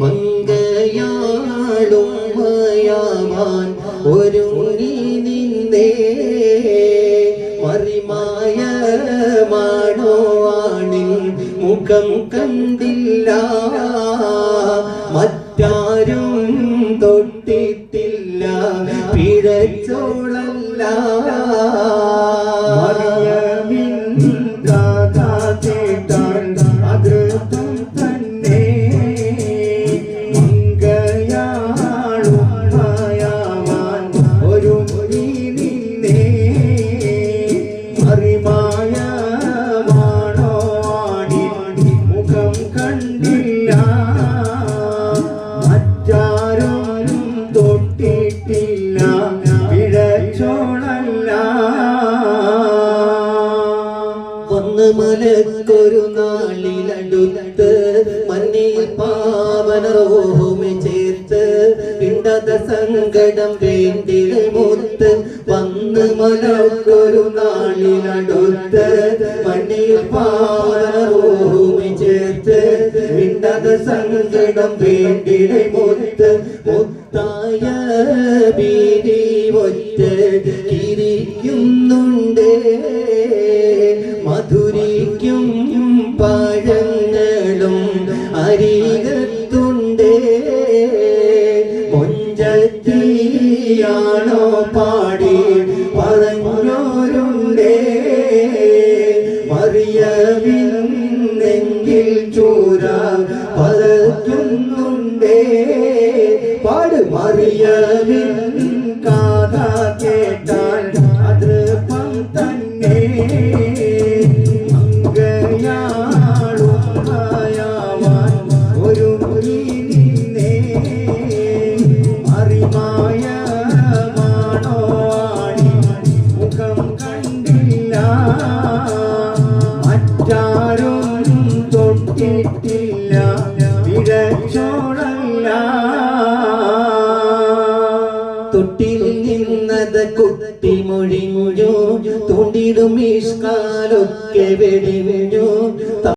മംഗയാളും മായാവാൻ ഒരുങ്ങി നിന്നേ മറിമായമാണോ ആണിൽ മുഖം കണ്ടില്ല മറ്റാരും തൊട്ടിട്ടില്ല പിഴച്ചോളല്ല മലക്കൊരു നാളിലടുത്ത് മണ്ണിൽ പാവനറോഹുമെ ചേർത്ത് പിണ്ടത സങ്കടം വേണ്ടിലെ മുത്ത് വന്ന് മലക്കൊരു നാളിലടുത്ത് മണ്ണിൽ പാവനറോഹുമെ ചേർത്ത് പിണ്ടത സങ്കടം വേണ്ടിലെ മുത്ത് മുത്തായ ബീരി ഒറ്റ കിരിക്കുന്നുണ്ടേ മധുരിക്കും പഴങ്ങളും അരികത്തുണ്ടേ മൊഞ്ചത്തിയാണോ പാടി പറഞ്ഞോരുണ്ടേ മറിയവിൻ നെഞ്ചിൽ ചൂര പതയ്ക്കുന്നുണ്ടേ പാട് മറിയവിൻ കാഥ കേട്ടാൽ അതൃപ്പം തന്നെ തൊട്ടിൽ നിന്നത് കുട്ടി മൊഴിഞ്ഞു തൂണ്ടിടും ഇഷ്കാലൊക്കെ വെടിഞ്ഞു